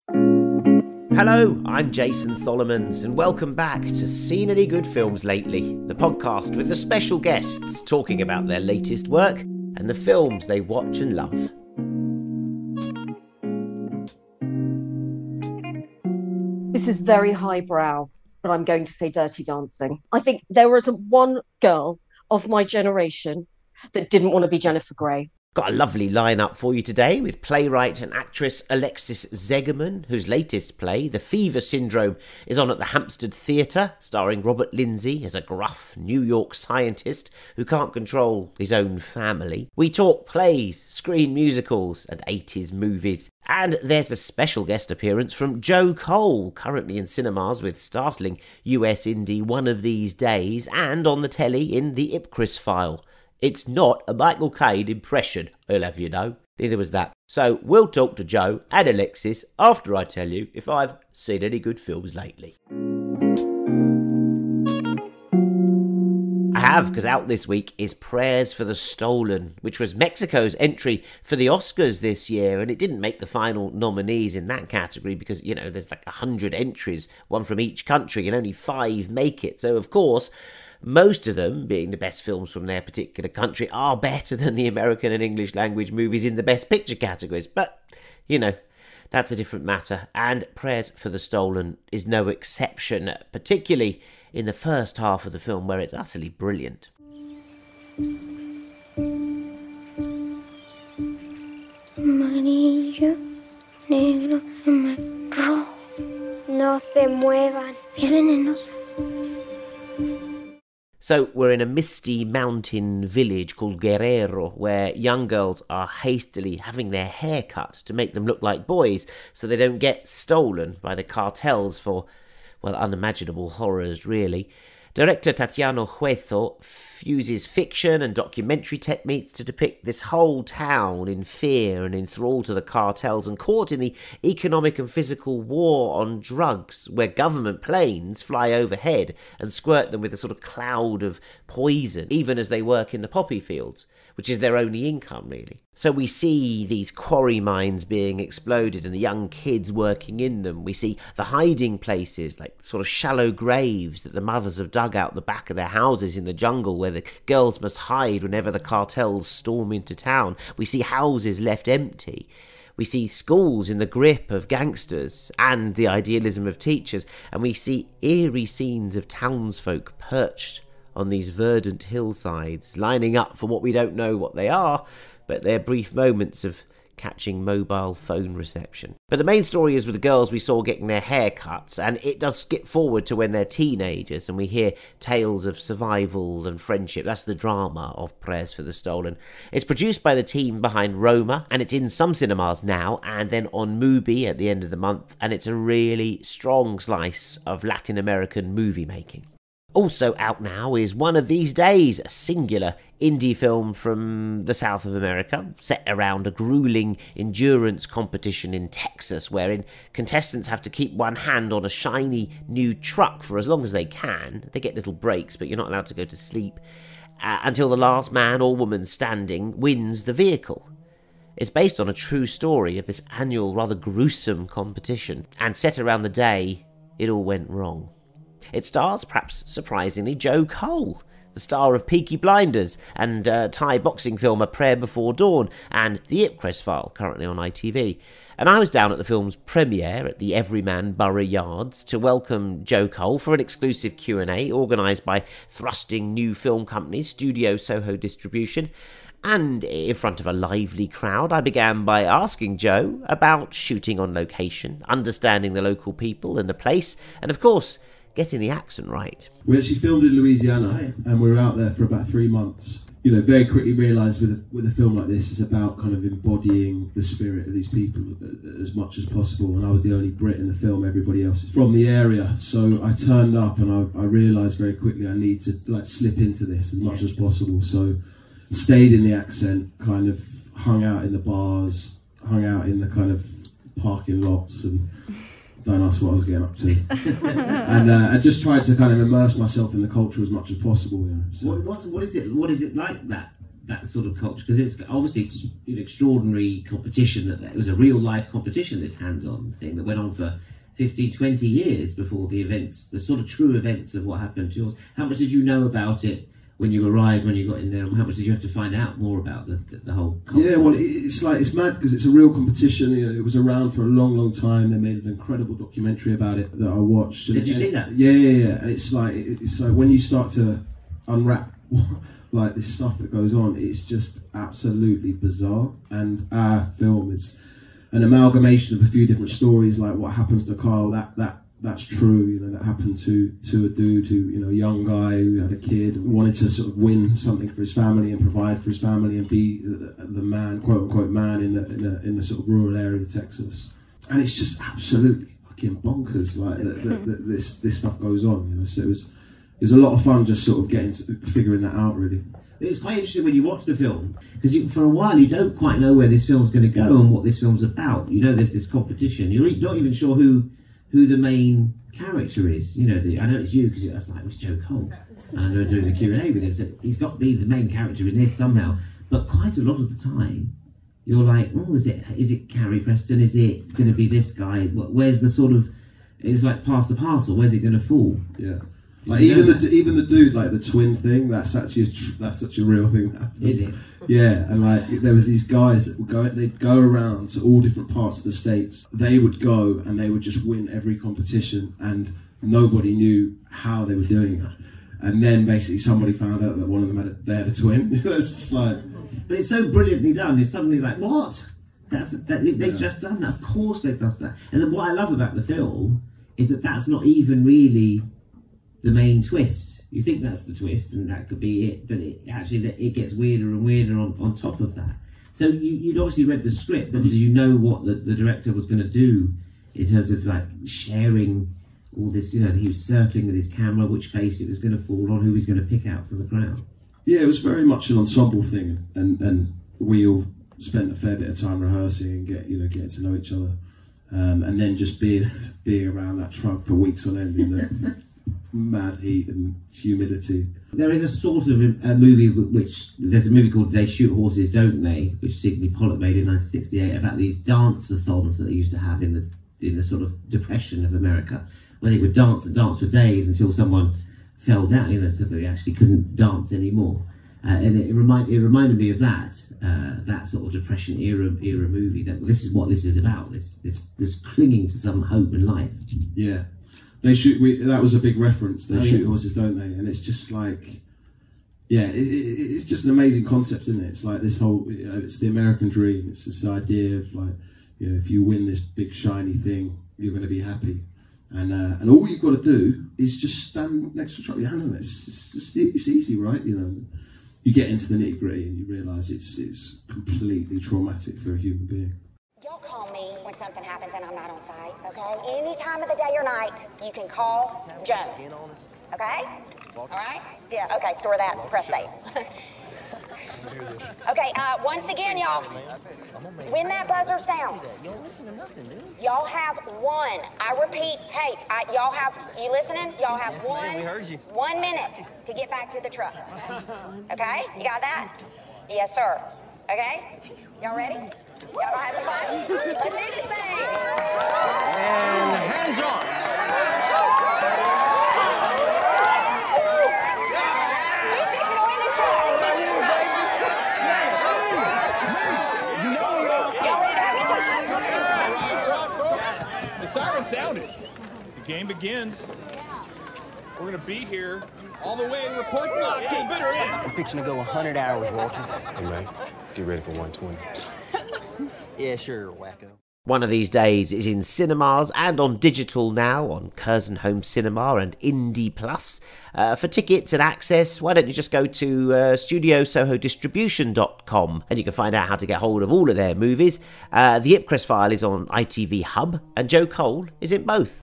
Hello, I'm Jason Solomons, and welcome back to Seen Any Good Films Lately, the podcast with the special guests talking about their latest work and the films they watch and love. This is very highbrow, but I'm going to say Dirty Dancing. I think there wasn't one girl of my generation that didn't want to be Jennifer Grey. Got a lovely lineup for you today with playwright and actress Alexis Zegerman, whose latest play, The Fever Syndrome, is on at the Hampstead Theatre, starring Robert Lindsay as a gruff New York scientist who can't control his own family. We talk plays, screen musicals and 80s movies. And there's a special guest appearance from Joe Cole, currently in cinemas with startling US indie One of These Days and on the telly in the Ipcress File. It's not a Michael Caine impression, I'll have you know. Neither was that. So we'll talk to Joe and Alexis after I tell you if I've seen any good films lately. I have, because out this week is Prayers for the Stolen, which was Mexico's entry for the Oscars this year, and it didn't make the final nominees in that category because, you know, there's like 100 entries, one from each country, and only 5 make it. So, of course, most of them, being the best films from their particular country, are better than the American and English language movies in the Best Picture categories. But, you know, that's a different matter. And Prayers for the Stolen is no exception, particularly in the first half of the film where it's utterly brilliant. Amarillo, negro, rojo. No se muevan. Es venenoso. So we're in a misty mountain village called Guerrero, where young girls are hastily having their hair cut to make them look like boys so they don't get stolen by the cartels for, well, unimaginable horrors, really. Director Tatiano Hueso fuses fiction and documentary techniques to depict this whole town in fear and enthralled to the cartels and caught in the economic and physical war on drugs, where government planes fly overhead and squirt them with a sort of cloud of poison, even as they work in the poppy fields, which is their only income, really. So we see these quarry mines being exploded and the young kids working in them. We see the hiding places, like sort of shallow graves that the mothers have dug out the back of their houses in the jungle where the girls must hide whenever the cartels storm into town. We see houses left empty. We see schools in the grip of gangsters and the idealism of teachers. And we see eerie scenes of townsfolk perched on these verdant hillsides, lining up for what we don't know what they are, but they're brief moments of catching mobile phone reception. But the main story is with the girls we saw getting their haircuts, and it does skip forward to when they're teenagers, and we hear tales of survival and friendship. That's the drama of Prayers for the Stolen. It's produced by the team behind Roma, and it's in some cinemas now, and then on Mubi at the end of the month, and it's a really strong slice of Latin American movie making. Also out now is One of These Days, a singular indie film from the south of America, set around a grueling endurance competition in Texas, wherein contestants have to keep one hand on a shiny new truck for as long as they can. They get little breaks, but you're not allowed to go to sleep, until the last man or woman standing wins the vehicle. It's based on a true story of this annual, rather gruesome competition, and set around the day it all went wrong. It stars, perhaps surprisingly, Joe Cole, the star of Peaky Blinders and Thai boxing film A Prayer Before Dawn and The Ipcress File, currently on ITV. And I was down at the film's premiere at the Everyman Borough Yards to welcome Joe Cole for an exclusive Q&A organised by thrusting new film company Studio Soho Distribution. And in front of a lively crowd, I began by asking Joe about shooting on location, understanding the local people and the place, and of course, getting the accent right. We actually filmed in Louisiana, and we were out there for about 3 months. You know, very quickly realised with a film like this, it's about kind of embodying the spirit of these people as much as possible. And I was the only Brit in the film; everybody else is from the area. So I turned up, and I realised very quickly I need to slip into this as much as possible. So stayed in the accent, kind of hung out in the bars, hung out in the kind of parking lots, and don't ask what I was getting up to. And I just tried to kind of immerse myself in the culture as much as possible. You know, so. What is it like that that sort of culture, because it's obviously an extraordinary competition. That it was a real life competition, this hands-on thing that went on for 50, 20 years before the events, the sort of true events of what happened to yours. How much did you know about it when you arrived, when you got in there? How much did you have to find out more about the whole culture? Yeah, well, it's mad because it's a real competition. You know, it was around for a long, long time. They made an incredible documentary about it that I watched. Did you see that? Yeah. And it's like when you start to unwrap like this stuff that goes on, it's just absolutely bizarre. And our film is an amalgamation of a few different stories, like what happens to Carl. That's true. You know, that happened to a dude who, you know, a young guy who had a kid, wanted to sort of win something for his family and provide for his family and be the man, quote unquote man, in the sort of rural area of Texas. And it's just absolutely fucking bonkers. Like this stuff goes on. You know, so it was a lot of fun just sort of figuring that out, really. It's quite interesting when you watch the film, because for a while you don't quite know where this film's going to go and what this film's about. You know, there's this competition. You're not even sure who the main character is. You know, I know it's you, because I was like, it was Joe Cole. And I know doing the Q&A with him, so he's got to be the main character in this somehow. But quite a lot of the time, you're like, oh, is it Carrie Preston? Is it going to be this guy? Where's the sort of, it's like pass the parcel, where's it going to fall? Yeah. Like even the dude, like the twin thing, that's such a real thing that happened. Is it? Yeah, and like there was these guys that they'd go around to all different parts of the States. They would go and they would just win every competition, and nobody knew how they were doing it. And then basically somebody found out that one of them had a twin. It was just like, but it's so brilliantly done. It's suddenly like, what? They've just done that. Of course they've done that. And then what I love about the film is that that's not even really the main twist. You think that's the twist and that could be it, but it gets weirder and weirder on top of that. So you'd obviously read the script, but did you know what the director was going to do in terms of like sharing all this, you know, he was circling with his camera, which face it was going to fall on, who he was going to pick out from the crowd? Yeah, it was very much an ensemble thing, and we all spent a fair bit of time rehearsing and getting to know each other, and then just being around that truck for weeks on end in the mad heat and humidity. There is a sort of a movie there's a movie called They Shoot Horses, Don't They, which Sidney Pollack made in 1968 about these dance-a-thons that they used to have in the sort of depression of America, where they would dance and dance for days until someone fell down, you know, so they actually couldn't dance anymore. And it reminded me of that sort of depression era movie. That this is what this is about. This clinging to some hope and life. Yeah. That was a big reference. They shoot horses, don't they? And it's just like, yeah, it's just an amazing concept, isn't it? It's like this whole, you know, it's the American dream. It's this idea of like, you know, if you win this big shiny thing, you're going to be happy, and all you've got to do is just stand next to a truck, your hand on it. It's easy, right? You know, you get into the nitty gritty and you realise it's completely traumatic for a human being. Y'all call me when something happens and I'm not on site, okay? Any time of the day or night, you can call Joan, okay? All right? Yeah, okay, store that and press save. Okay, once again, y'all, when that buzzer sounds, y'all have one. I repeat, hey, y'all have, you listening? Y'all have yes, ma'am, we heard you. 1 minute to get back to the truck. Okay? You got that? Yes, sir. Okay? Y'all ready? Y'all gonna have some fun? Let's do this thing! And hands on! Who's fixing to win this truck? Y'all ready to have a good time? The siren sounded. The game begins. We're gonna be here all the way and report block to the bitter end. I'm fixing to go 100 hours, Walter. Hey, man, get ready for 120. Yeah, sure, wacko. One of These Days is in cinemas and on digital now on Curzon Home Cinema and Indie Plus. For tickets and access, why don't you just go to studiosohodistribution.com and you can find out how to get hold of all of their movies. The Ipcress File is on ITV Hub and Joe Cole is in both.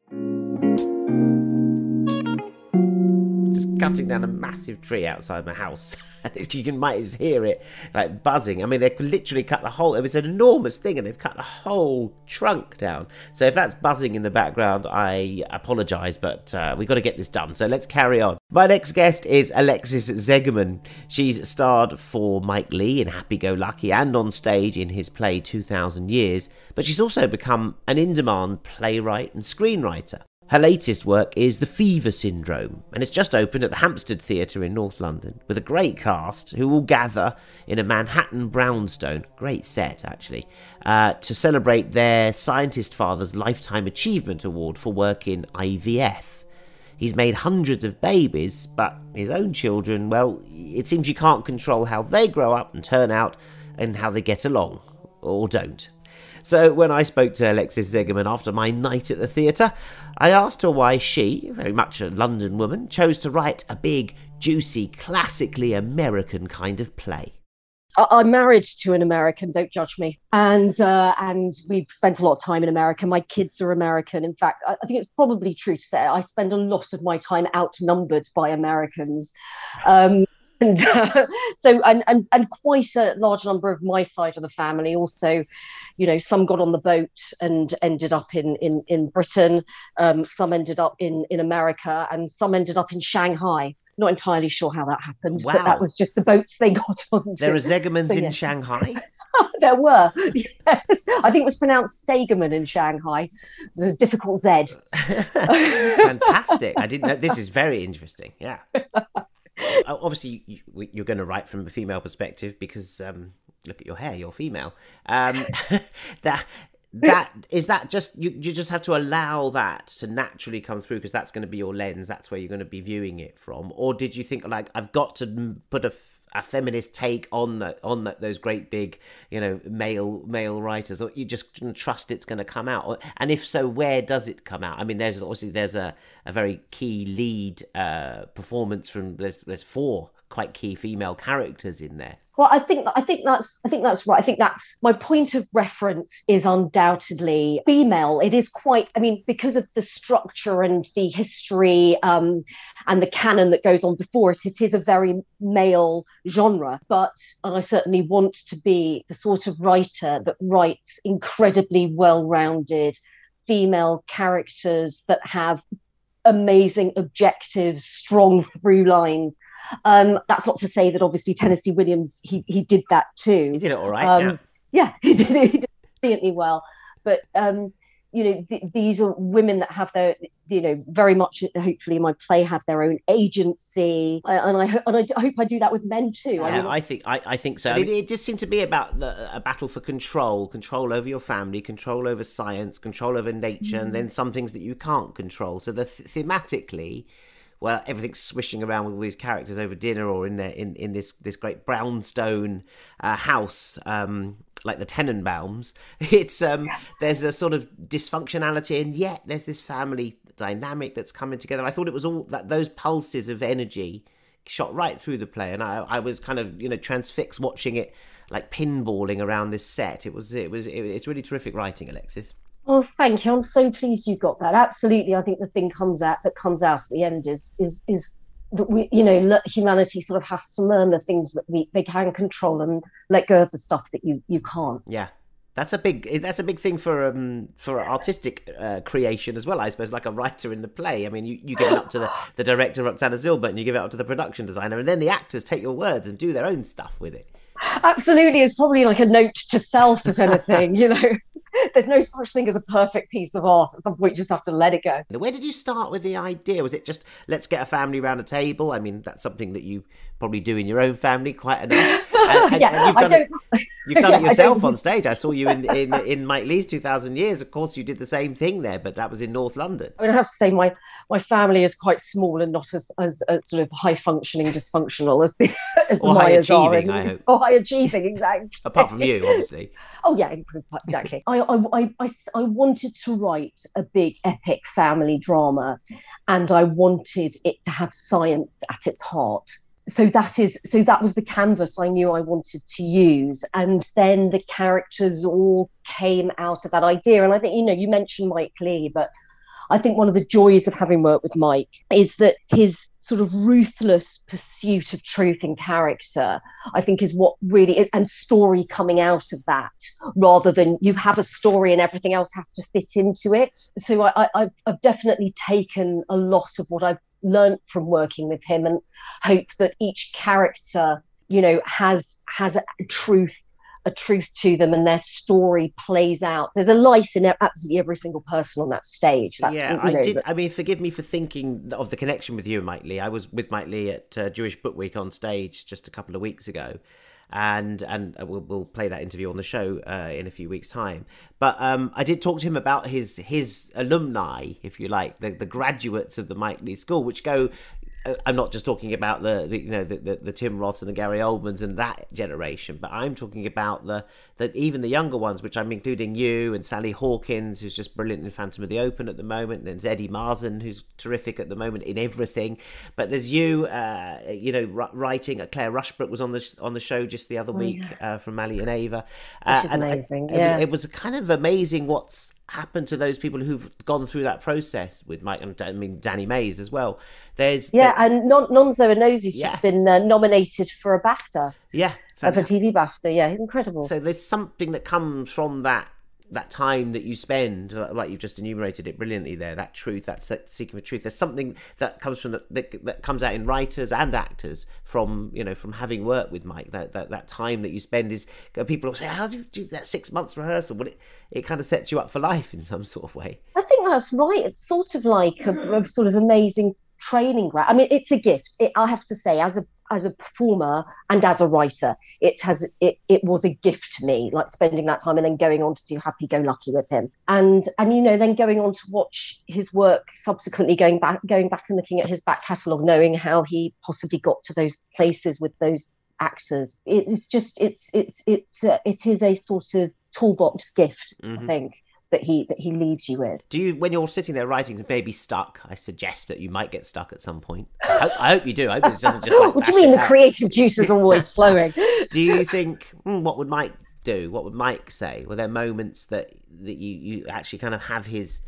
cutting down a massive tree outside my house. You might hear it like buzzing. I mean, they literally cut the whole, it was an enormous thing, and they've cut the whole trunk down. So if that's buzzing in the background, I apologise, but we've got to get this done. So let's carry on. My next guest is Alexis Zegerman. She's starred for Mike Leigh in Happy Go Lucky and on stage in his play 2000 Years, but she's also become an in-demand playwright and screenwriter. Her latest work is The Fever Syndrome, and it's just opened at the Hampstead Theatre in North London, with a great cast who all gather in a Manhattan brownstone, great set actually, to celebrate their scientist father's Lifetime Achievement Award for work in IVF. He's made hundreds of babies, but his own children, well, it seems you can't control how they grow up and turn out and how they get along, or don't. So when I spoke to Alexis Zegerman after my night at the theatre, I asked her why she, very much a London woman, chose to write a big, juicy, classically American kind of play. I'm married to an American, don't judge me. And we've spent a lot of time in America. My kids are American. In fact, I think it's probably true to say I spend a lot of my time outnumbered by Americans. And quite a large number of my side of the family also, you know, some got on the boat and ended up in Britain, some ended up in America, and some ended up in Shanghai. Not entirely sure how that happened, wow. But that was just the boats they got on. There are Zegermans in Shanghai? There were, yes. I think it was pronounced Zegerman in Shanghai. It was a difficult Z. Fantastic. I didn't know. This is very interesting, yeah. Obviously, you're going to write from a female perspective because look at your hair, you're female. That is that just you just have to allow that to naturally come through because that's going to be your lens. That's where you're going to be viewing it from. Or did you think like I've got to put a feminist take on those great big, you know, male writers, or you just trust it's going to come out? And if so, where does it come out? I mean, there's a very key lead performance from there's 4 quite key female characters in there. Well, I think that's right. I think that's my point of reference is undoubtedly female. It is quite, I mean, because of the structure and the history and the canon that goes on before it, it is a very male genre. And I certainly want to be the sort of writer that writes incredibly well-rounded female characters that have amazing objectives, strong through lines. That's not to say that obviously Tennessee Williams, he did that too. He did it all right. Yeah, he did brilliantly well. But you know, these are women that have their, you know, very much hopefully in my play have their own agency, and I hope I do that with men too. Yeah, I think so. It just seemed to be about a battle for control over your family, control over science, control over nature, and then some things that you can't control. So thematically, well, everything's swishing around with all these characters over dinner or in this great brownstone house, like the Tenenbaums. It's there's a sort of dysfunctionality, and yet there's this family dynamic that's coming together. I thought it was all that those pulses of energy shot right through the play, and I was kind of, you know, transfixed watching it, like pinballing around this set. It's really terrific writing, Alexis. Well, thank you. I'm so pleased you got that. Absolutely. I think the thing that comes out at the end is that we, you know, humanity sort of has to learn the things that they can control and let go of the stuff that you can't. Yeah. That's a big thing for artistic creation as well, I suppose, like a writer in the play. I mean, you give it up to the director, Roxana Zilbert, and you give it up to the production designer, and then the actors take your words and do their own stuff with it. Absolutely. It's probably like a note to self, if anything, you know. There's no such thing as a perfect piece of art. At some point, you just have to let it go. Where did you start with the idea? Was it just, let's get a family around a table? I mean, that's something that you probably do in your own family quite enough. And you've done it yourself on stage. I saw you in Mike Leigh's 2000 Years. Of course, you did the same thing there, but that was in North London. I mean, I have to say my family is quite small and not as sort of high-functioning, dysfunctional as the Myers are. I hope. Or high-achieving, exactly. Apart from you, obviously. Oh, yeah, exactly. I wanted to write a big epic family drama, and I wanted it to have science at its heart. So that was the canvas I knew I wanted to use, and then the characters all came out of that idea. And I think, you know, you mentioned Mike Leigh, but I think one of the joys of having worked with Mike is that his sort of ruthless pursuit of truth in character, I think, is what really is, and story coming out of that, rather than you have a story and everything else has to fit into it. So I've definitely taken a lot of what I've learned from working with him, and hope that each character, you know, has a truth to them, and their story plays out. There's a life in absolutely every single person on that stage. That's, yeah, I did. I mean, forgive me for thinking of the connection with you and Mike Leigh. I was with Mike Leigh at Jewish Book Week on stage just a couple of weeks ago, and we'll play that interview on the show in a few weeks' time. But I did talk to him about his alumni, if you like, the graduates of the Mike Leigh School, which go. I'm not just talking about the Tim Roths and the Gary Oldmans and that generation, but I'm talking about the even the younger ones, which I'm including you and Sally Hawkins, who's just brilliant in Phantom of the Open at the moment, and there's Eddie Marsan, who's terrific at the moment in everything. But there's you, writing. Claire Rushbrook was on the show just the other week from Mally and Ava. Which is amazing. It was kind of amazing what's happened to those people who've gone through that process with Mike, and I mean Danny Mays as well. And Nonzo Anozi's just been nominated for a BAFTA. Yeah, for TV BAFTA. Yeah, he's incredible. So there's something that comes from that time that you spend, like you've just enumerated it brilliantly there. That truth, that seeking for truth. There's something that comes from that comes out in writers and actors from having worked with Mike. That time that you spend is, people will say, how do you do that 6 months rehearsal? Well, it kind of sets you up for life in some sort of way. I think that's right. It's sort of like a sort of amazing training ground. I mean, it's a gift. I have to say, as a performer and as a writer, it was a gift to me, like spending that time and then going on to do Happy Go Lucky with him, and then going on to watch his work subsequently, going back and looking at his back catalogue, knowing how he possibly got to those places with those actors. It is a sort of toolbox gift, I think, that he leaves you with. Do you, when you're sitting there writing and maybe stuck, I suggest that you might get stuck at some point. I hope you do. I hope it doesn't just like. What do you mean the creative juices are always flowing? Do you think, what would Mike do? What would Mike say? Were there moments that you actually kind of have his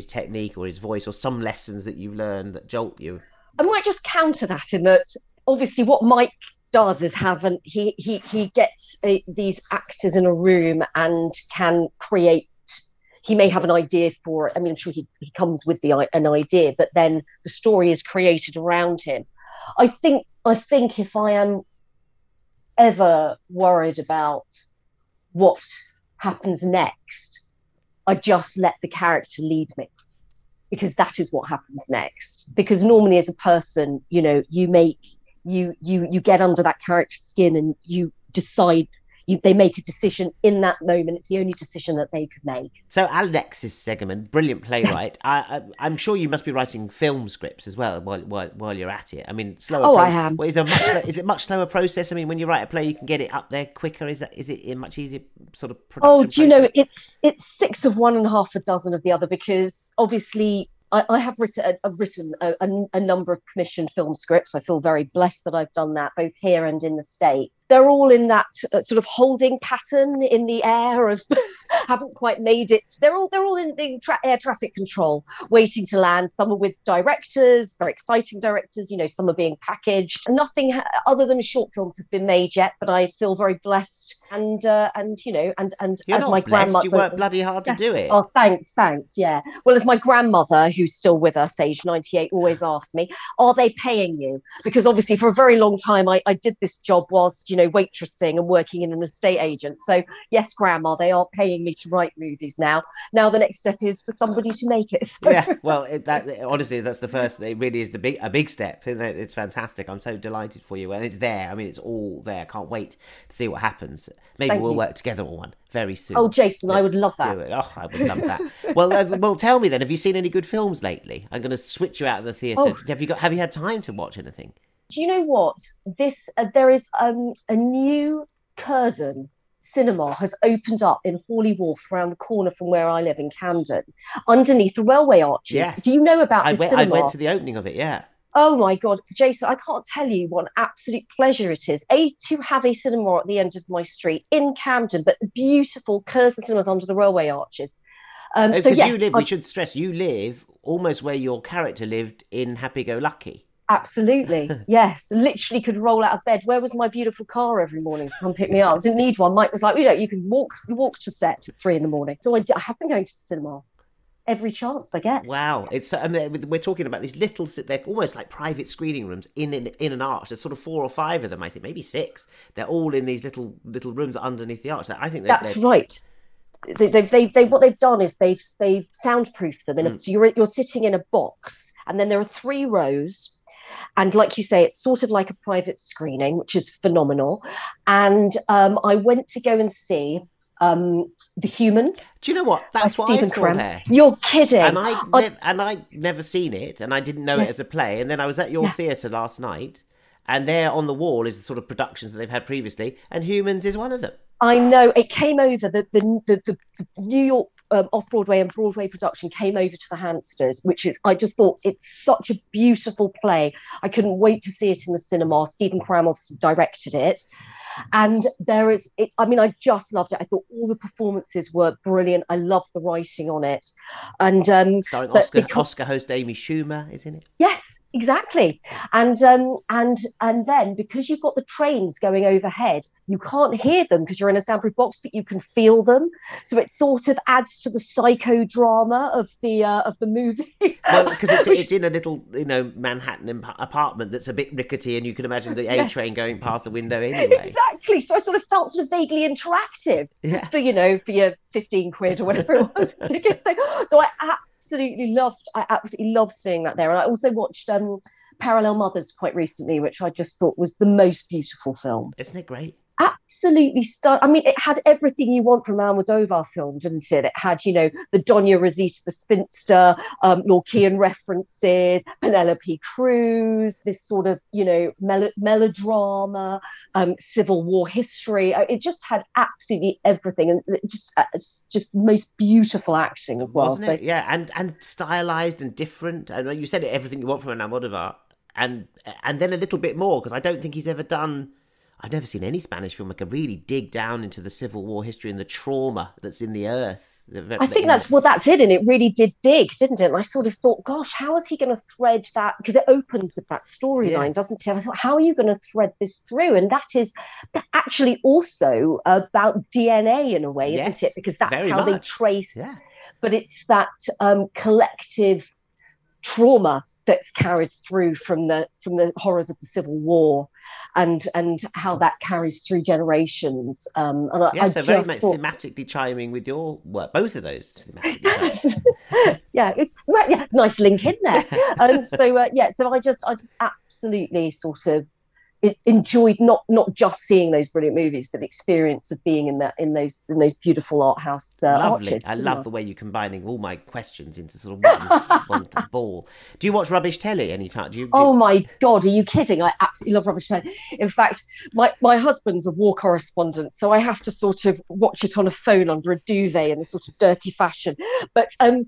technique or his voice, or some lessons that you've learned that jolt you? I might just counter that in that obviously what Mike does is he gets these actors in a room and can create. He may have an idea for it. I mean, I'm sure he comes with an idea, but then the story is created around him. I think if I am ever worried about what happens next, I just let the character lead me, because that is what happens next. Because normally, as a person, you get under that character's skin and you decide. They make a decision in that moment. It's the only decision that they could make. So Alexis Zegerman, brilliant playwright. I'm sure you must be writing film scripts as well while you're at it. I mean, slower. Oh, I am. Well, is it much slower process? I mean, when you write a play, you can get it up there quicker. Is it a much easier sort of production? Oh, do you know, it's 6 of one and half a dozen of the other, because obviously I have written a number of commissioned film scripts. I feel very blessed that I've done that, both here and in the States. They're all in that sort of holding pattern in the air of haven't quite made it. They're all in the air traffic control, waiting to land. Some are with directors, very exciting directors. Some are being packaged. Nothing other than short films have been made yet, but I feel very blessed. And You're as not my blessed. grandmother, You work bloody hard to do it. Oh, thanks. Yeah. Well, as my grandmother, who's still with us, age 98, always asks me, "Are they paying you?" Because obviously, for a very long time, I did this job whilst waitressing and working in an estate agent. So yes, Grandma, they are paying me to write movies now. Now the next step is for somebody to make it. So. Yeah. Well, honestly, that's the first. It really is a big step. It's fantastic. I'm so delighted for you, and it's there. I mean, it's all there. Can't wait to see what happens. Maybe we'll work together on one very soon. Oh, Jason, I would love that. Oh, I would love that. Well, tell me then. Have you seen any good films lately? I'm going to switch you out of the theatre. Oh. Have you had time to watch anything? Do you know what? There is a new Curzon cinema has opened up in Hawley Wharf, around the corner from where I live in Camden, underneath the railway arches. Yes. Do you know about this cinema? I went to the opening of it. Yeah. Oh my God, Jason, I can't tell you what an absolute pleasure it is, to have a cinema at the end of my street in Camden, but beautiful Curzon cinemas under the railway arches. Because you live, we should stress, you live almost where your character lived in Happy Go Lucky. Absolutely, yes. Literally could roll out of bed. Where was my beautiful car every morning to come pick me up? Didn't need one. Mike was like, you can walk to set at 3 a.m. So I have been going to the cinema every chance I get. Wow, it's we're talking about these little, they're almost like private screening rooms in an arch. There's sort of 4 or 5 of them, I think, maybe 6. They're all in these little rooms underneath the arch. I think that's right. They what they've done is they've soundproofed them so you're sitting in a box, and then there are 3 rows. And like you say, it's sort of like a private screening, which is phenomenal. And I went to go and see The Humans. Do you know what? That's what I saw there. You're kidding. And I'd never seen it, and I didn't know it as a play. And then I was at your theatre last night, and there on the wall is the sort of productions that they've had previously, and Humans is one of them. I know. It came over, the New York off-Broadway and Broadway production came over to the Hampstead, I just thought it's such a beautiful play. I couldn't wait to see it in the cinema. Stephen Kramoff directed it. And I just loved it. I thought all the performances were brilliant. I loved the writing on it. And starring Oscar host Amy Schumer is in it. Yes, exactly. And then because you've got the trains going overhead, you can't hear them because you're in a soundproof box, but you can feel them. So it sort of adds to the psychodrama of the movie. Well, because it's in a little Manhattan apartment that's a bit rickety, and you can imagine the A train going past the window anyway. Exactly. So I sort of felt sort of vaguely interactive for your 15 quid or whatever it was tickets. So I absolutely loved seeing that there. And I also watched Parallel Mothers quite recently, which I just thought was the most beautiful film. Isn't it great? Absolutely stunning. I mean, it had everything you want from an Almodovar film, didn't it? It had, the Doña Rosita the spinster, Lorquian references, Penelope Cruz, this sort of, melodrama, Civil War history. It just had absolutely everything, and just most beautiful acting as well. Wasn't it? Yeah, and stylized and different. And you said everything you want from an Almodovar, and then a little bit more, because I don't think he's ever done. I've never seen any Spanish film that can really dig down into the Civil War history and the trauma that's in the earth. I think that's it, and it really did dig, didn't it? And I sort of thought, gosh, how is he going to thread that? Because it opens with that storyline, doesn't it? I thought, how are you going to thread this through? And that is actually also about DNA in a way, isn't it? Because that's how they trace. Yeah. But it's that collective trauma that's carried through from the horrors of the Civil War, and how that carries through generations. Very thematically chiming with your work, both of those thematically chiming. Nice link in there. So I just absolutely sort of enjoyed not just seeing those brilliant movies, but the experience of being in those beautiful art house lovely arches. I love the way you're combining all my questions into sort of one ball. Do you watch rubbish telly anytime? Oh my god, are you kidding? I absolutely love rubbish telly. In fact, my husband's a war correspondent, so I have to sort of watch it on a phone under a duvet in a sort of dirty fashion. But I'm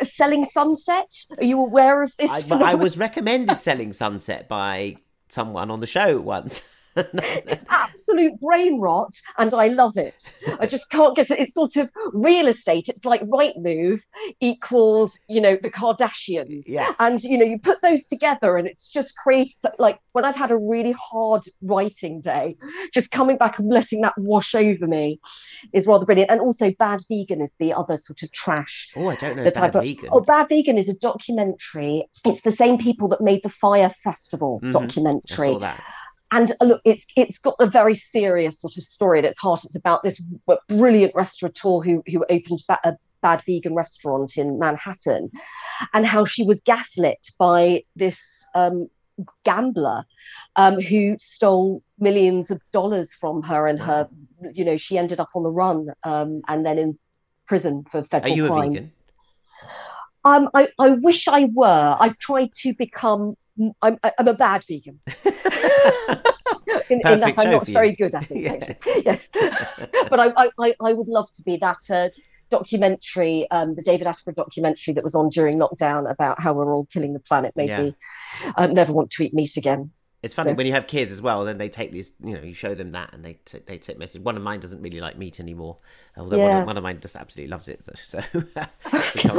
Selling Sunset, are you aware of this? I was recommended Selling Sunset by someone on the show once. It's absolute brain rot, and I love it. I just can't get it. It's sort of real estate. It's like Rightmove equals, the Kardashians. Yeah. And, you put those together, and it's just creates, like, when I've had a really hard writing day, just coming back and letting that wash over me is rather brilliant. And also Bad Vegan is the other sort of trash. Oh, I don't know Bad Vegan. Oh, Bad Vegan is a documentary. It's the same people that made the Fire Festival documentary. I saw that. And look, it's got a very serious sort of story at its heart. It's about this brilliant restaurateur who opened a Bad Vegan restaurant in Manhattan, and how she was gaslit by this gambler who stole millions of dollars from her, and her, she ended up on the run and then in prison for federal crimes. Are you a vegan? I wish I were. I've tried to become. I'm a bad vegan. in that I'm not very good at it. Yes, but I would love to be that documentary, the David Attenborough documentary that was on during lockdown about how we're all killing the planet. Maybe Never Want to Eat Meat Again. It's funny when you have kids as well. Then they take these, you show them that, and they take message. One of mine doesn't really like meat anymore, although one of mine just absolutely loves it. So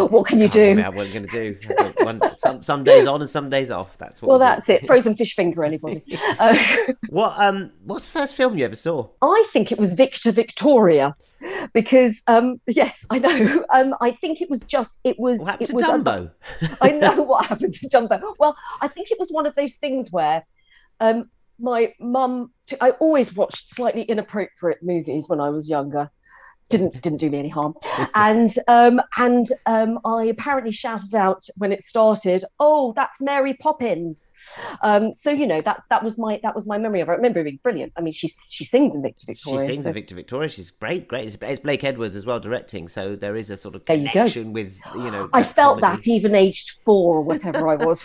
what can you do? What I'm going to do? Some days on and some days off. That's what. Well, that's it. Frozen fish finger, anybody? What's the first film you ever saw? I think it was Victor Victoria, because yes, I know. I think it was just What happened to Dumbo? I know what happened to Dumbo. Well, I think it was one of those things where my mum. I always watched slightly inappropriate movies when I was younger. Didn't do me any harm, and I apparently shouted out when it started, "Oh, that's Mary Poppins!" So that was my memory of it. I remember it being brilliant. I mean, she sings in Victor Victoria. She sings in Victor Victoria. She's great. It's Blake Edwards as well directing, so there is a sort of connection with I felt comedy. That even aged 4 or whatever I was.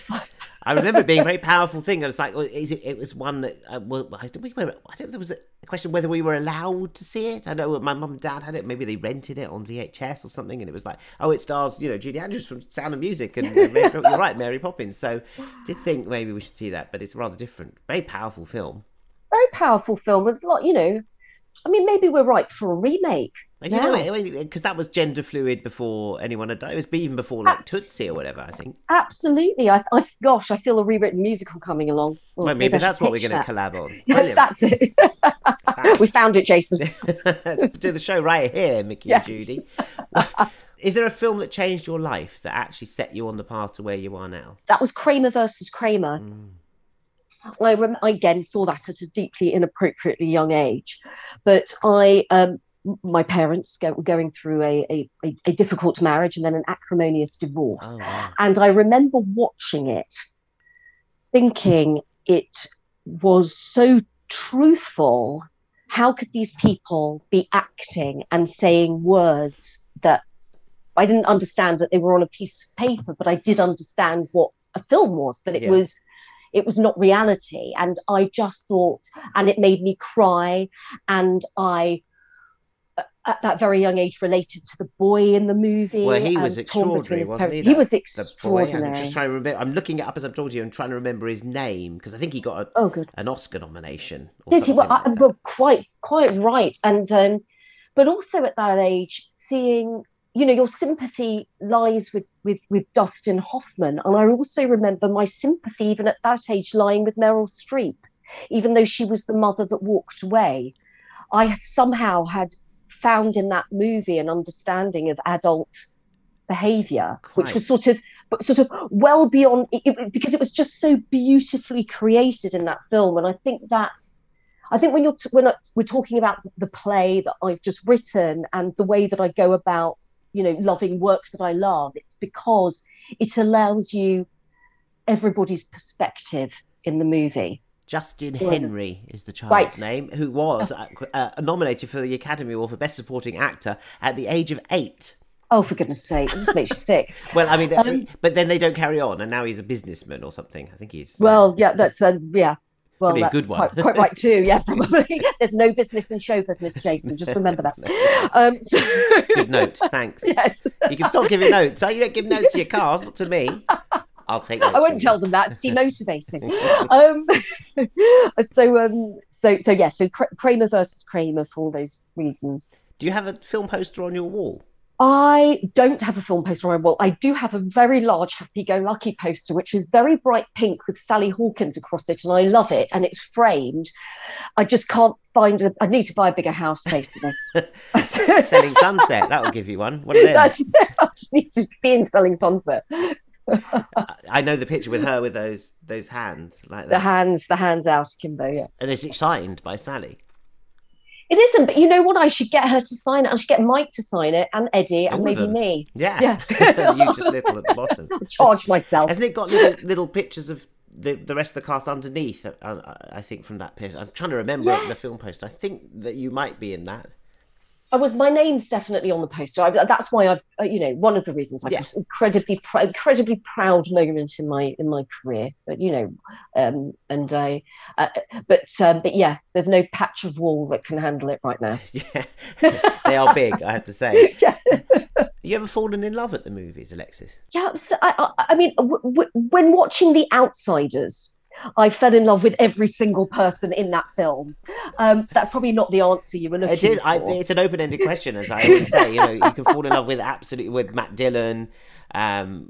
I remember it being a very powerful thing. I was like, it was one that I don't know. There was a question whether we were allowed to see it. I know my mum and dad had it. Maybe they rented it on VHS or something, and it was like, oh, it stars Julie Andrews from Sound of Music, and you're right, Mary Poppins. So I did think maybe we should see that, but it's rather different. Very powerful film. Very powerful film. There's a lot, I mean, maybe we're ripe for a remake. Because that was gender fluid before anyone had died. It was even before like Tootsie or whatever, I think. Absolutely. I feel a rewritten musical coming along. Well, maybe that's what we're going to collab on. Yes, that's it. We found it, Jason. Let's do the show right here, Mickey and Judy. Is there a film that changed your life that actually set you on the path to where you are now? That was Kramer versus Kramer. I again saw that at a deeply inappropriately young age, but my parents were going through a difficult marriage and then an acrimonious divorce. Oh, wow. And I remember watching it, thinking it was so truthful. How could these people be acting and saying words that I didn't understand that they were on a piece of paper, but I did understand what a film was, that it was not reality. And I just thought, and it made me cry. And I, at that very young age, related to the boy in the movie. Well, he was extraordinary, wasn't he? He was extraordinary. I'm just trying to remember. I'm looking it up as I'm talking to you and trying to remember his name, because I think he got an Oscar nomination. Did he? Well, quite right. And but also at that age, seeing, your sympathy lies with Dustin Hoffman. And I also remember my sympathy, even at that age, lying with Meryl Streep, even though she was the mother that walked away. I somehow had found in that movie an understanding of adult behavior, which was sort of well beyond it, because it was just so beautifully created in that film. And I think when we're talking about the play that I've just written and the way that I go about, loving work that I love, it's because it allows you everybody's perspective in the movie. Justin Henry is the child's name, who was nominated for the Academy Award for Best Supporting Actor at the age of 8. Oh, for goodness sake, it just makes you sick. Well, I mean, but then they don't carry on, and now he's a businessman or something. I think he's... Well, yeah, that's, yeah. Well, probably a good one. Quite right too, yeah, probably. There's no business in show business, Jason, just remember that. Good note, thanks. Yes. You can stop giving notes. You don't give notes to your cars, not to me. I'll take notes. I won't tell them that. It's demotivating. So Kramer versus Kramer for all those reasons. Do you have a film poster on your wall? I don't have a film poster on my wall. I do have a very large Happy-Go-Lucky poster, which is very bright pink with Sally Hawkins across it, and I love it, and it's framed. I just can't find I need to buy a bigger house, basically. Selling Sunset, that'll give you one. What are them? I just need to be in Selling Sunset. I know the picture with her with those hands, like that. The hands out akimbo, yeah. And it's signed by Sally. It isn't, but you know what? I should get her to sign it. I should get Mike to sign it, and Eddie, and maybe me. Yeah. You just little at the bottom. Charge myself. Hasn't it got little pictures of the rest of the cast underneath? I think from that picture. I'm trying to remember the film poster. I think that you might be in that. My name's definitely on the poster. That's why I've, one of the reasons I've just incredibly proud moment in my career. But but yeah, there's no patch of wall that can handle it right now. Yeah, they are big, I have to say. Yeah. You ever fallen in love at the movies, Alexis? Yeah, so I mean, when watching The Outsiders, I fell in love with every single person in that film. That's probably not the answer you were looking for. It's an open-ended question, as I always say. You know, you can fall in love with Matt Dillon,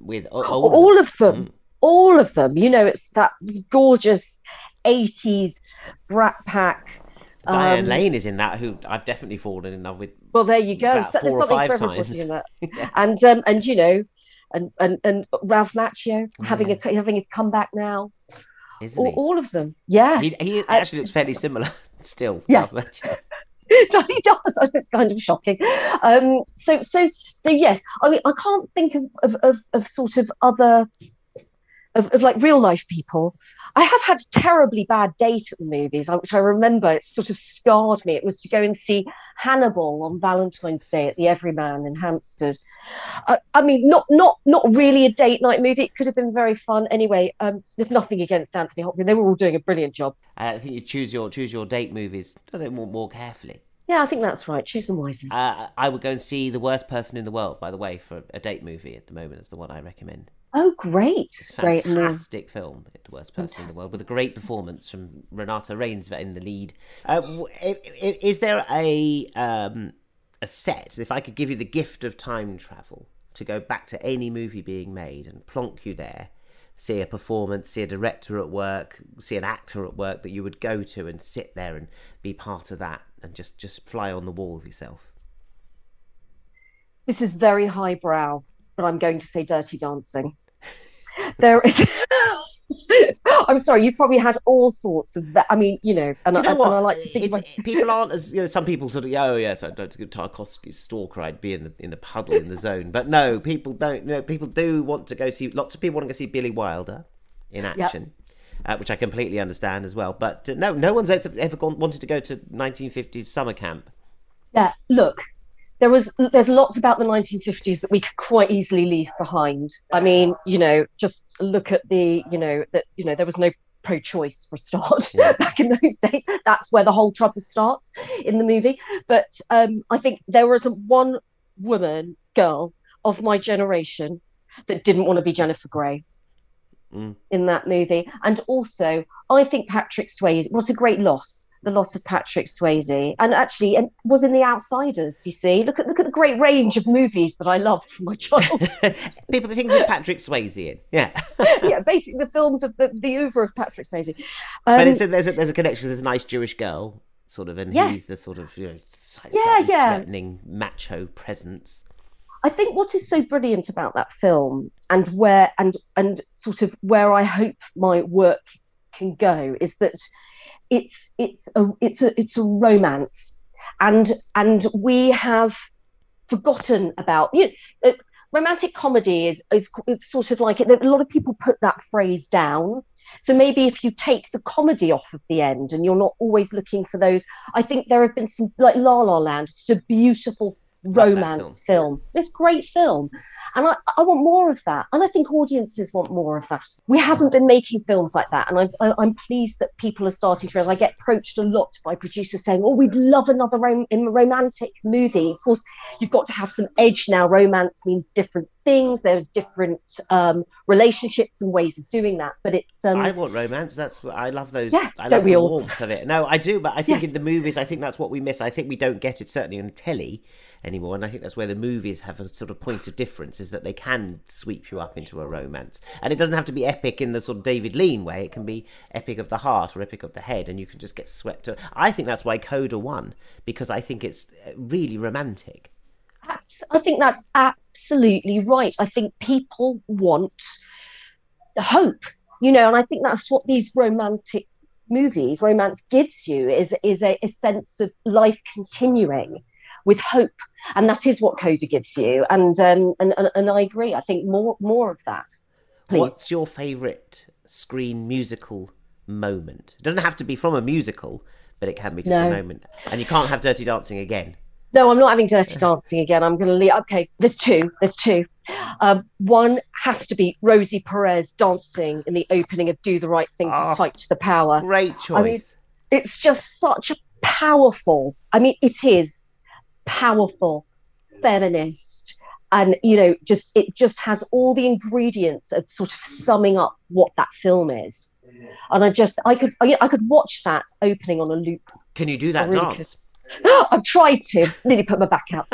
with all of them. All of them. You know, it's that gorgeous 80s Brat Pack. Diane Lane is in that, who I've definitely fallen in love with. Well, there you go. About 4 or 5 times. In that. Yes. And you know, and Ralph Macchio having his comeback now. Isn't he? All of them. Yeah. He actually looks fairly similar still. Yeah. Ralph Macchio. He does. It's kind of shocking. So yes. I mean, I can't think of sort of other of like real life people. I have had a terribly bad date at the movies, which I remember. It sort of scarred me. It was to go and see Hannibal on Valentine's Day at the Everyman in Hampstead. I mean, not really a date night movie. It could have been very fun. Anyway, there's nothing against Anthony Hopkins. They were all doing a brilliant job. I think you choose your date movies a little more carefully. Yeah, I think that's right. Choose them wisely. I would go and see The Worst Person in the World, by the way, for a date movie at the moment. Is the one I recommend. Oh, great. It's a fantastic film, The Worst Person in the World, with a great performance from Renata Reinsve in the lead. Is there a set, if I could give you the gift of time travel, to go back to any movie being made and plonk you there, see a performance, see a director at work, see an actor at work that you would go to and sit there and be part of that and just fly on the wall of yourself? This is very highbrow, but I'm going to say Dirty Dancing. There is... I'm sorry, you've probably had all sorts of that. I mean, you know, and I like to think people aren't as, you know, some people sort of, oh yes, I don't get Tarkovsky's Stalker, I'd be in the puddle in the zone. But no, people don't. You know, people do want to go see. Lots of people want to go see Billy Wilder in action, which I completely understand as well. But no one's ever wanted to go to 1950s summer camp. Yeah, look. There's lots about the 1950s that we could quite easily leave behind. I mean, you know, just look at there was no pro-choice for a start back in those days. That's where the whole trouble starts in the movie. But I think there was one girl of my generation that didn't want to be Jennifer Grey in that movie. And also, I think Patrick Swayze was a great loss. The loss of Patrick Swayze, and actually was in The Outsiders. You see, look at the great range of movies that I loved from my childhood. People, the things with Patrick Swayze in, yeah, yeah, basically the films of the oeuvre of Patrick Swayze. But there's a connection. There's a nice Jewish girl, sort of, and he's the sort of, you know, slightly threatening macho presence. I think what is so brilliant about that film, and where and sort of where I hope my work can go, is that it's a romance, and we have forgotten about, you know, romantic comedy is sort of like, a lot of people put that phrase down. So maybe if you take the comedy off of the end and you're not always looking for those, I think there have been some, like La La Land, it's a beautiful romance film. It's a great film, and I want more of that, and I think audiences want more of that. We haven't been making films like that, and I'm pleased that people are starting to realize. I get approached a lot by producers saying, oh, we'd love another romantic movie. Of course, you've got to have some edge now. Romance means different things. There's different relationships and ways of doing that, but it's I want romance. That's what I love. Those, yeah, I love the warmth of it. No, I do, but I think in the movies, I think that's what we miss. I think we don't get it, certainly on telly anymore, and I think that's where the movies have a sort of point of difference, is that they can sweep you up into a romance, and it doesn't have to be epic in the sort of David Lean way. It can be epic of the heart or epic of the head, and you can just get swept. I think that's why Coda won, because I think it's really romantic. I think that's absolutely right. I think people want hope, you know, and I think that's what these romantic movies, romance gives you, is a sense of life continuing with hope, and that is what Coda gives you. And I agree. I think more of that, please. What's your favourite screen musical moment? It doesn't have to be from a musical, but it can be just a moment. And you can't have Dirty Dancing again. No, I'm not having Dirty Dancing again. I'm going to leave. Okay, there's two. One has to be Rosie Perez dancing in the opening of Do the Right Thing to Fight to the Power. Great choice. I mean, it's just such a powerful, it is powerful, feminist, and, you know, it just has all the ingredients of sort of summing up what that film is. And I could watch that opening on a loop. Can you do that really dance? I've tried to, nearly put my back out.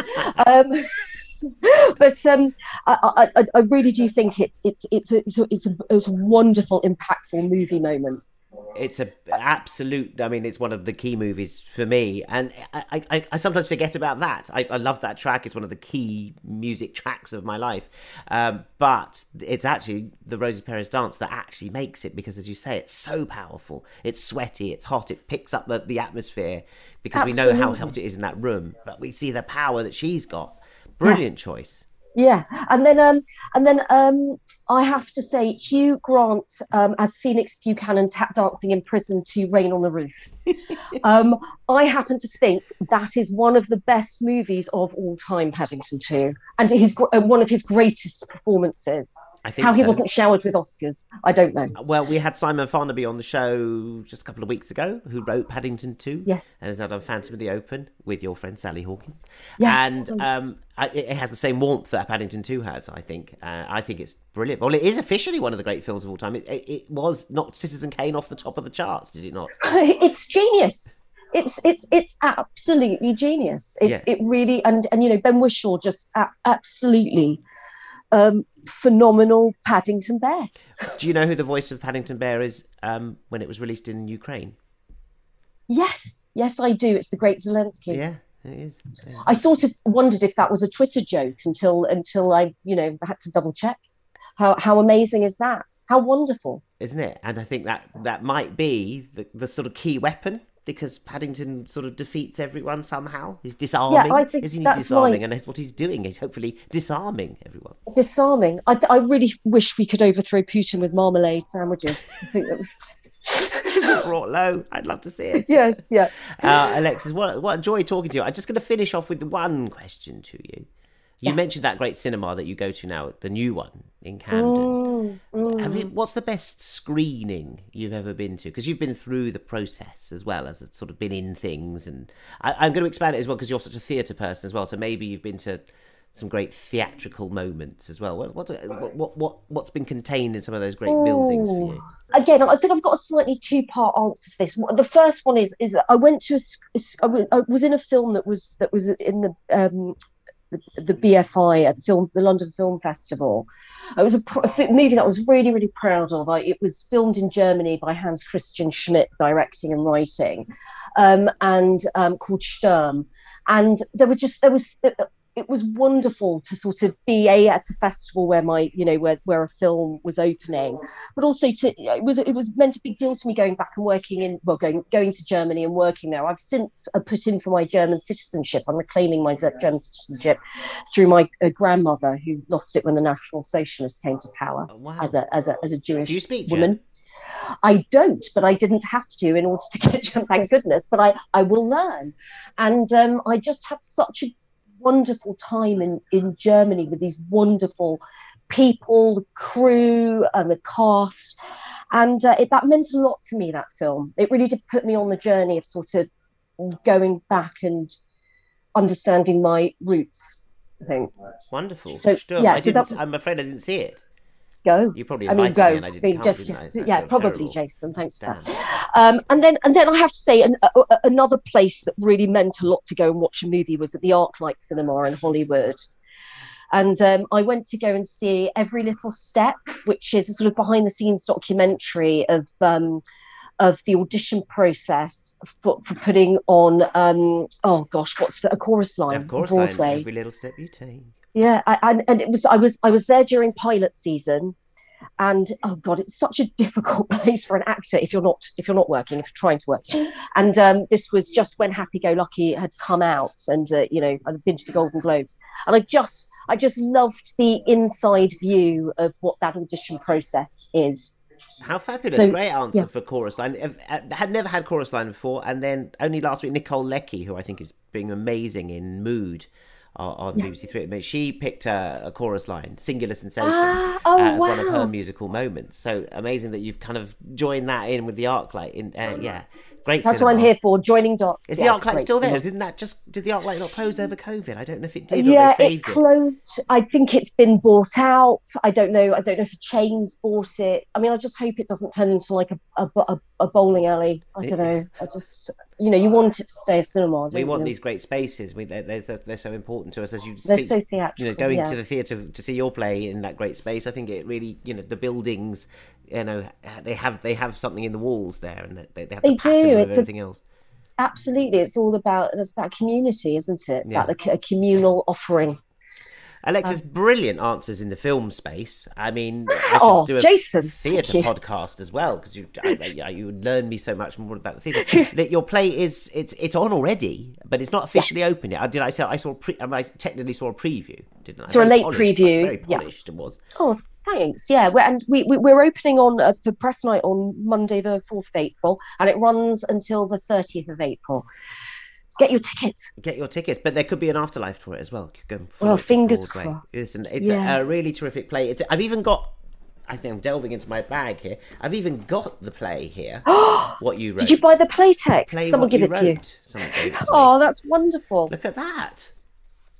But I really do think it's a wonderful, impactful movie moment. It's a absolute, I mean, it's one of the key movies for me, and I sometimes forget about that. I love that track. It's one of the key music tracks of my life, but it's actually the Rosie Perez dance that actually makes it, because as you say, it's so powerful. It's sweaty, it's hot, it picks up the atmosphere, because Absolutely. we know how hot it is in that room, but we see the power that she's got. Brilliant choice. Yeah, and then I have to say Hugh Grant as Phoenix Buchanan tap dancing in prison to Rain on the Roof. I happen to think that is one of the best movies of all time, Paddington 2, and one of his greatest performances. I think How he so. wasn't showered with Oscars, I don't know. Well, we had Simon Farnaby on the show just a couple of weeks ago, who wrote Paddington 2, Yeah. and has now done Phantom of the Open with your friend Sally Hawkins. Yes. And it has the same warmth that Paddington 2 has, I think. I think it's brilliant. Well, it is officially one of the great films of all time. It was knocked Citizen Kane off the top of the charts, did it not? It's genius. It's absolutely genius. It really, and you know, Ben Whishaw just absolutely phenomenal Paddington Bear. Do you know who the voice of Paddington Bear is when it was released in Ukraine? Yes, I do. It's the great Zelensky. Yeah, it is. Yeah. I sort of wondered if that was a Twitter joke until I, had to double check. How amazing is that? How wonderful. Isn't it? And I think that might be the sort of key weapon, because Paddington sort of defeats everyone somehow. He's disarming. Yeah, I think Isn't he that's disarming? right. And that's what he's doing. He's hopefully disarming everyone. Disarming. I really wish we could overthrow Putin with marmalade sandwiches. I think that. If it brought low, I'd love to see it. Yes, yeah. Alexis, what a joy talking to you. I'm just going to finish off with one question to you. You mentioned that great cinema that you go to now, the new one in Camden. What's the best screening you've ever been to? Because you've been through the process as well as sort of been in things, and I'm going to expand it as well because you're such a theatre person as well. So maybe you've been to some great theatrical moments as well. What's been contained in some of those great buildings for you? Again, I think I've got a slightly two-part answer to this. The first one is that I went to I was in a film that was in the BFI, the London Film Festival. It was a movie that I was really, really proud of. It was filmed in Germany by Hans Christian Schmidt, directing and writing, and called Sturm. And it was wonderful to sort of be at a festival where where a film was opening, but also it was meant a big deal to me going back and working going to Germany and working there. I've since put in for my German citizenship. I'm reclaiming my German citizenship through my grandmother, who lost it when the National Socialists came to power. Wow. as a Jewish Do you speak woman. German? I don't, but I didn't have to in order to get German, thank goodness. But I will learn, and I just had such a wonderful time in Germany with these wonderful people, the crew and the cast, and that meant a lot to me, that film. It really did put me on the journey of sort of going back and understanding my roots, I think. Wonderful. So, Sturm. yeah, I'm afraid I didn't see it. Go. You probably I mean, invited go. me and I didn't come, didn't I? I feel Probably, terrible. Jason. Thanks for Damn. that. And then I have to say, another place that really meant a lot to go and watch a movie was at the ArcLight Cinema in Hollywood. And I went to go and see Every Little Step, which is a sort of behind-the-scenes documentary of the audition process for putting on a chorus line Of course, on Broadway. every little step you take. Yeah, and I was there during pilot season, and oh god, it's such a difficult place for an actor if you're not working, if you're trying to work. And this was just when Happy Go Lucky had come out, and I'd been to the Golden Globes, and I just loved the inside view of what that audition process is. How fabulous. So, great answer yeah. for chorus line. I had never had chorus line before, and then only last week Nicole Leckie, who I think is being amazing in Mood on BBC Three. I mean, she picked a chorus line, "Singular Sensation," as one of her musical moments. So amazing that you've kind of joined that in with the ArcLight. Great. That's cinema. what I'm here for. Joining dots. Is the ArcLight still there? Did the ArcLight not close over COVID? I don't know if it did or Yeah, they saved it closed. I think it's been bought out. I don't know. I don't know if a chain's bought it. I mean, I just hope it doesn't turn into like a bowling alley. I don't know. I just, you want it to stay a cinema. We want these great spaces. They're so important to us, as you They're see. so theatrical. Going to the theatre to see your play in that great space. I think it really, the buildings, they have something in the walls there, and they have the pattern of everything else. Absolutely, it's about community, isn't it? Yeah. About a communal offering. Alexis, brilliant answers in the film space. I mean, I should do a theatre podcast as well, because you would learn me so much more about the theatre. Your play it's on already, but it's not officially open yet. I technically saw a preview, didn't I? So a late preview. Very polished it was. Oh, thanks. Yeah, we're opening on for press night on Monday, the 4th of April, and it runs until the 30th of April. Get your tickets. But there could be an afterlife to it as well. Fingers crossed. Listen, it's a really terrific play. I think I'm delving into my bag here. I've even got the play here. What you wrote. Did you buy the play text? Someone give it to you. Someone gave it to me. Oh, that's wonderful. Look at that.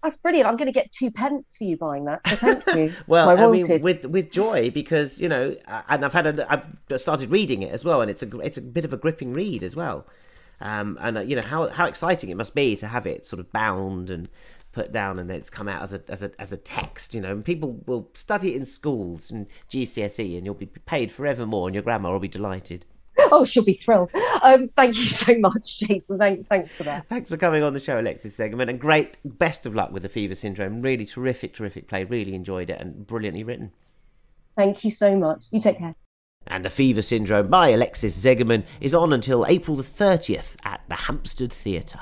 That's brilliant. I'm going to get 2 pence for you buying that. So thank you. Well, I mean, with joy, because and I've started reading it as well, and it's a bit of a gripping read as well. And how exciting it must be to have it sort of bound and put down, and then it's come out as a text. And people will study it in schools and GCSE, and you'll be paid forevermore, and your grandma will be delighted. Oh, she'll be thrilled. Thank you so much, Jason. Thanks for that. Thanks for coming on the show, Alexis Zegerman, and best of luck with The Fever Syndrome. Really terrific play. Really enjoyed it, and brilliantly written. Thank you so much. You take care. And The Fever Syndrome by Alexis Zegerman is on until April the 30th at the Hampstead Theatre.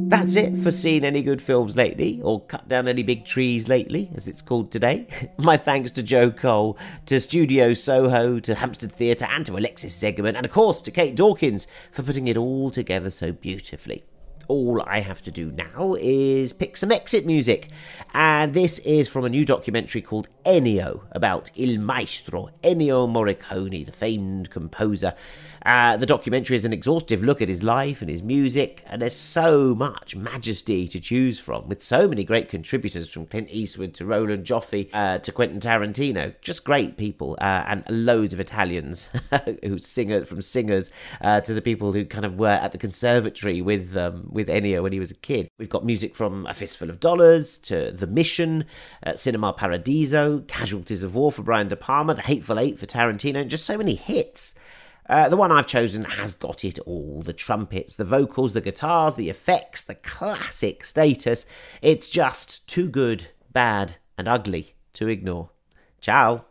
That's it for Seen Any Good Films Lately, or Cut Down Any Big Trees Lately, as it's called today. My thanks to Joe Cole, to Studio Soho, to Hampstead Theatre, and to Alexis Zegerman, and of course to Kate Dawkins for putting it all together so beautifully. All I have to do now is pick some exit music, and this is from a new documentary called Ennio, about Il Maestro, Ennio Morricone, the famed composer. The documentary is an exhaustive look at his life and his music, and there's so much majesty to choose from, with so many great contributors, from Clint Eastwood to Roland Joffe to Quentin Tarantino. Just great people, and loads of Italians who from singers to the people who kind of were at the conservatory with Ennio when he was a kid. We've got music from A Fistful of Dollars to The Mission, Cinema Paradiso, Casualties of War for Brian De Palma, The Hateful Eight for Tarantino, and just so many hits. The one I've chosen has got it all. The trumpets, the vocals, the guitars, the effects, the classic status. It's just too good, bad, and ugly to ignore. Ciao.